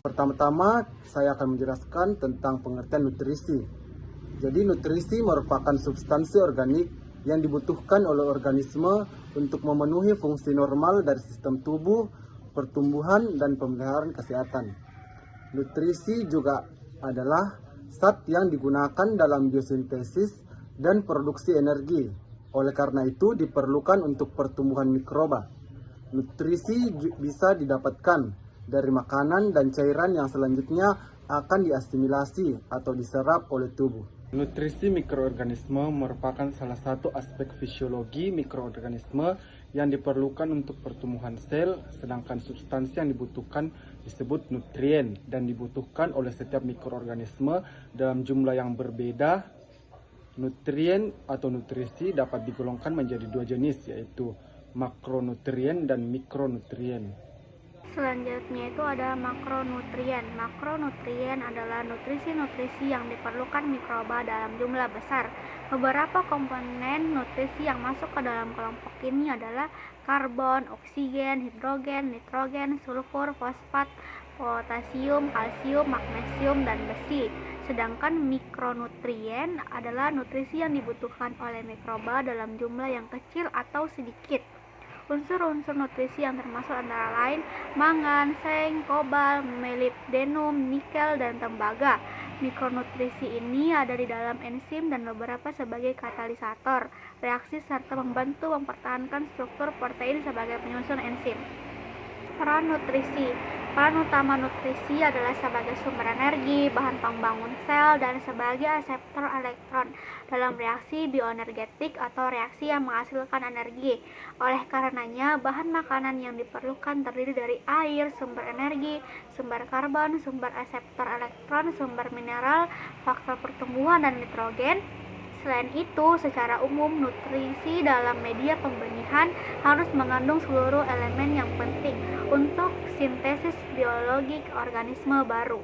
Pertama-tama, saya akan menjelaskan tentang pengertian nutrisi. Jadi, nutrisi merupakan substansi organik yang dibutuhkan oleh organisme untuk memenuhi fungsi normal dari sistem tubuh, pertumbuhan, dan pemeliharaan kesehatan. Nutrisi juga adalah zat yang digunakan dalam biosintesis dan produksi energi. Oleh karena itu, diperlukan untuk pertumbuhan mikroba. Nutrisi bisa didapatkan dari makanan dan cairan yang selanjutnya akan diasimilasi atau diserap oleh tubuh. Nutrisi mikroorganisme merupakan salah satu aspek fisiologi mikroorganisme yang diperlukan untuk pertumbuhan sel, sedangkan substansi yang dibutuhkan disebut nutrien dan dibutuhkan oleh setiap mikroorganisme dalam jumlah yang berbeda. Nutrien atau nutrisi dapat digolongkan menjadi dua jenis, yaitu makronutrien dan mikronutrien. Selanjutnya itu ada makronutrien. Makronutrien adalah nutrisi-nutrisi yang diperlukan mikroba dalam jumlah besar. Beberapa komponen nutrisi yang masuk ke dalam kelompok ini adalah karbon, oksigen, hidrogen, nitrogen, sulfur, fosfat, potasium, kalsium, magnesium, dan besi. Sedangkan mikronutrien adalah nutrisi yang dibutuhkan oleh mikroba dalam jumlah yang kecil atau sedikit. Unsur-unsur nutrisi yang termasuk antara lain mangan, seng, kobalt, molibdenum, nikel, dan tembaga. Mikronutrisi ini ada di dalam enzim dan beberapa sebagai katalisator reaksi serta membantu mempertahankan struktur protein sebagai penyusun enzim. Peran nutrisi. Peran utama nutrisi adalah sebagai sumber energi, bahan pembangun sel, dan sebagai reseptor elektron dalam reaksi bioenergetik atau reaksi yang menghasilkan energi. Oleh karenanya, bahan makanan yang diperlukan terdiri dari air, sumber energi, sumber karbon, sumber reseptor elektron, sumber mineral, faktor pertumbuhan, dan nitrogen. Selain itu, secara umum, nutrisi dalam media pembenihan harus mengandung seluruh elemen yang penting untuk sintesis biologik organisme baru.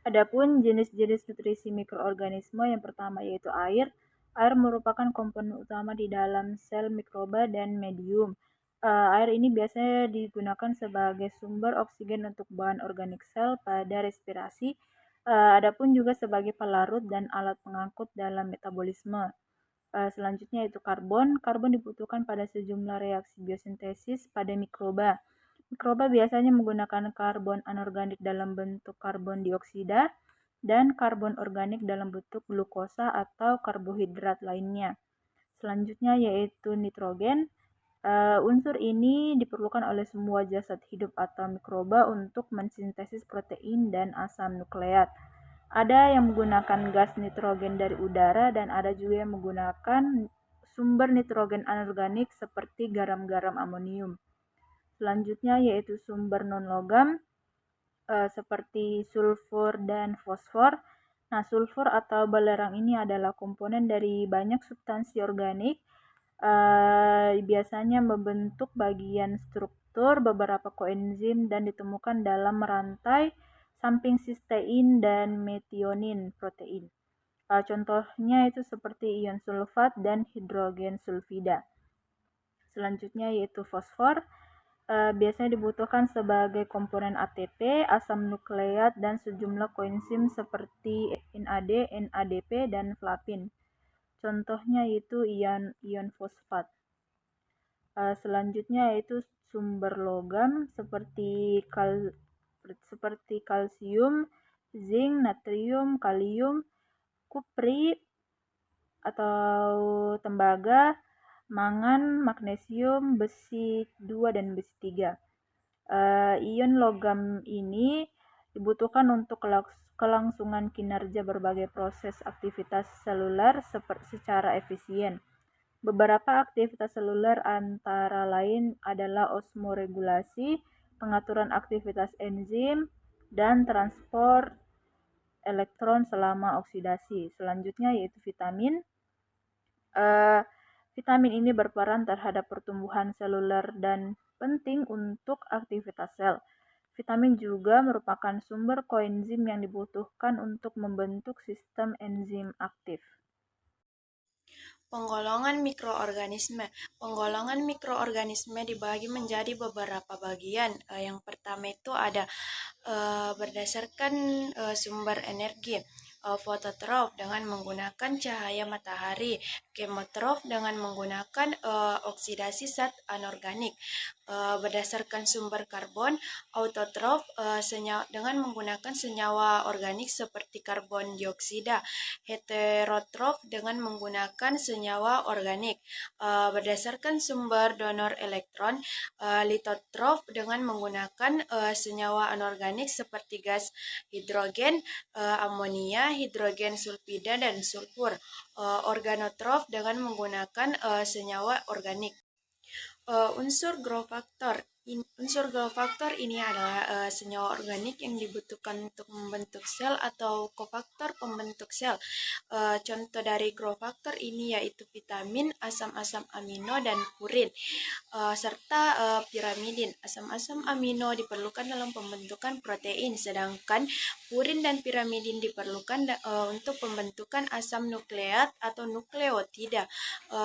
Adapun jenis-jenis nutrisi mikroorganisme yang pertama yaitu air. Air merupakan komponen utama di dalam sel mikroba dan medium. Air ini biasanya digunakan sebagai sumber oksigen untuk bahan organik sel pada respirasi. Adapun juga sebagai pelarut dan alat pengangkut dalam metabolisme. Selanjutnya yaitu karbon. Karbon dibutuhkan pada sejumlah reaksi biosintesis pada mikroba. Mikroba biasanya menggunakan karbon anorganik dalam bentuk karbon dioksida dan karbon organik dalam bentuk glukosa atau karbohidrat lainnya. Selanjutnya yaitu nitrogen. Unsur ini diperlukan oleh semua jasad hidup atau mikroba untuk mensintesis protein dan asam nukleat. Ada yang menggunakan gas nitrogen dari udara dan ada juga yang menggunakan sumber nitrogen anorganik seperti garam-garam amonium. Selanjutnya yaitu sumber non-logam seperti sulfur dan fosfor. Nah, sulfur atau belerang ini adalah komponen dari banyak substansi organik. Biasanya membentuk bagian struktur beberapa koenzim dan ditemukan dalam rantai samping sistein dan metionin protein. Contohnya itu seperti ion sulfat dan hidrogen sulfida. Selanjutnya yaitu fosfor. Biasanya dibutuhkan sebagai komponen ATP, asam nukleat, dan sejumlah koenzim seperti NAD, NADP, dan flavin. Contohnya yaitu ion fosfat. Selanjutnya yaitu sumber logam seperti kalsium, zinc, natrium, kalium, kupri atau tembaga, mangan, magnesium, besi 2 dan besi 3. Ion logam ini dibutuhkan untuk kelangsungan kinerja berbagai proses aktivitas seluler secara efisien. Beberapa aktivitas seluler antara lain adalah osmoregulasi, pengaturan aktivitas enzim, dan transport elektron selama oksidasi. Selanjutnya yaitu vitamin. Vitamin ini berperan terhadap pertumbuhan seluler dan penting untuk aktivitas sel. Vitamin juga merupakan sumber koenzim yang dibutuhkan untuk membentuk sistem enzim aktif. Penggolongan mikroorganisme. Penggolongan mikroorganisme dibagi menjadi beberapa bagian. Yang pertama itu ada berdasarkan sumber energi. Fototrof dengan menggunakan cahaya matahari, kemotrof dengan menggunakan oksidasi zat anorganik. Berdasarkan sumber karbon, autotrof dengan menggunakan senyawa organik seperti karbon dioksida, heterotrof dengan menggunakan senyawa organik. Berdasarkan sumber donor elektron, litotrof dengan menggunakan senyawa anorganik seperti gas hidrogen, amonia, hidrogen sulfida, dan sulfur. Organotrof dengan menggunakan senyawa organik. Unsur growth factor. Unsur growth factor ini adalah senyawa organik yang dibutuhkan untuk membentuk sel atau kofaktor pembentuk sel. Contoh dari growth factor ini yaitu vitamin, asam-asam amino, dan purin, serta pirimidin. Asam-asam amino diperlukan dalam pembentukan protein, sedangkan purin dan pirimidin diperlukan untuk pembentukan asam nukleat atau nukleotida.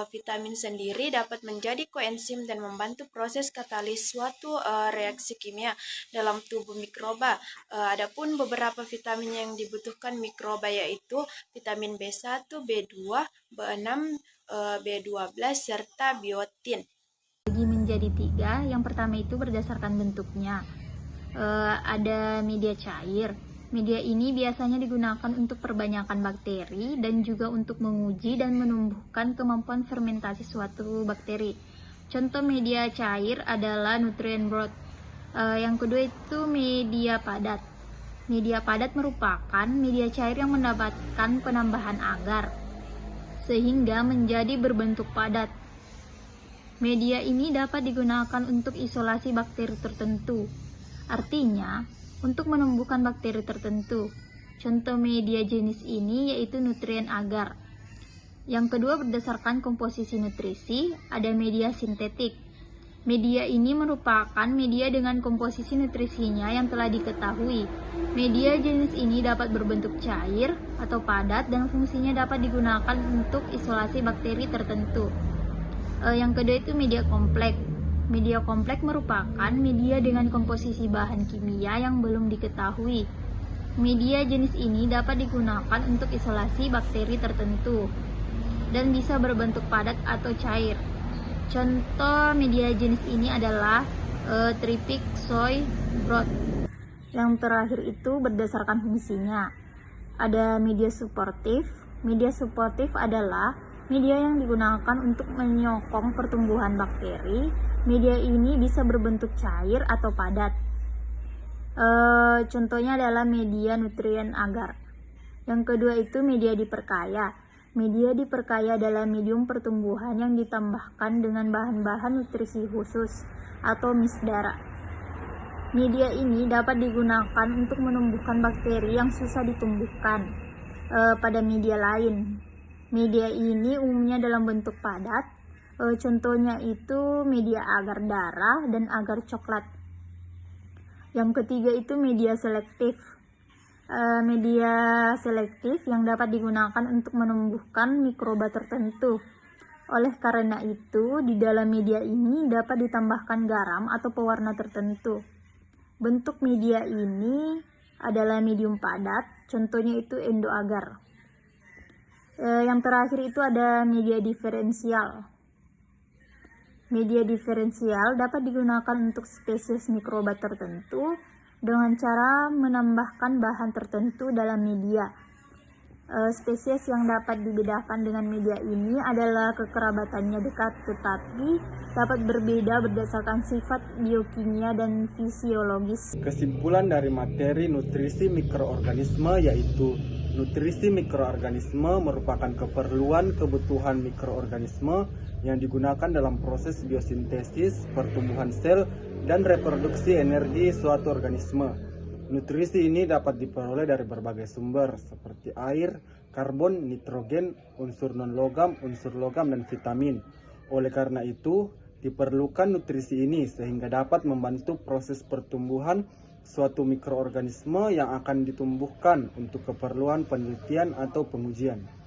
Vitamin sendiri dapat menjadi koenzim dan membantu proses katalis suatu reaksi kimia dalam tubuh mikroba. Adapun beberapa vitamin yang dibutuhkan mikroba yaitu vitamin B1, B2, B6, B12, serta biotin. Bagi menjadi 3, yang pertama itu berdasarkan bentuknya. Ada media cair. Media ini biasanya digunakan untuk perbanyakan bakteri dan juga untuk menguji dan menumbuhkan kemampuan fermentasi suatu bakteri. Contoh media cair adalah nutrient broth. Yang kedua itu media padat. Media padat merupakan media cair yang mendapatkan penambahan agar sehingga menjadi berbentuk padat. Media ini dapat digunakan untuk isolasi bakteri tertentu. Artinya, untuk menumbuhkan bakteri tertentu. Contoh media jenis ini yaitu nutrien agar. Yang kedua berdasarkan komposisi nutrisi, ada media sintetik. Media ini merupakan media dengan komposisi nutrisinya yang telah diketahui. Media jenis ini dapat berbentuk cair atau padat dan fungsinya dapat digunakan untuk isolasi bakteri tertentu. Yang kedua itu media kompleks. Media kompleks merupakan media dengan komposisi bahan kimia yang belum diketahui. Media jenis ini dapat digunakan untuk isolasi bakteri tertentu dan bisa berbentuk padat atau cair. Contoh media jenis ini adalah tripic soy broth. Yang terakhir itu berdasarkan fungsinya. Ada media suportif. Media suportif adalah media yang digunakan untuk menyokong pertumbuhan bakteri. Media ini bisa berbentuk cair atau padat. Contohnya adalah media nutrien agar. Yang kedua itu media diperkaya. Media diperkaya adalah medium pertumbuhan yang ditambahkan dengan bahan-bahan nutrisi khusus atau misdara. Media ini dapat digunakan untuk menumbuhkan bakteri yang susah ditumbuhkan pada media lain. Media ini umumnya dalam bentuk padat. Contohnya itu media agar darah dan agar coklat. Yang ketiga itu media selektif. Media selektif yang dapat digunakan untuk menumbuhkan mikroba tertentu. Oleh karena itu, di dalam media ini dapat ditambahkan garam atau pewarna tertentu. Bentuk media ini adalah medium padat, contohnya itu endoagar. Yang terakhir itu ada media diferensial. Media diferensial dapat digunakan untuk spesies mikroba tertentu dengan cara menambahkan bahan tertentu dalam media. Spesies yang dapat dibedakan dengan media ini adalah kekerabatannya dekat tetapi dapat berbeda berdasarkan sifat biokimia dan fisiologis. Kesimpulan dari materi nutrisi mikroorganisme yaitu nutrisi mikroorganisme merupakan keperluan kebutuhan mikroorganisme yang digunakan dalam proses biosintesis, pertumbuhan sel, dan reproduksi energi suatu organisme. Nutrisi ini dapat diperoleh dari berbagai sumber seperti air, karbon, nitrogen, unsur non-logam, unsur logam, dan vitamin. Oleh karena itu, diperlukan nutrisi ini sehingga dapat membantu proses pertumbuhan suatu mikroorganisme yang akan ditumbuhkan untuk keperluan penelitian atau pengujian.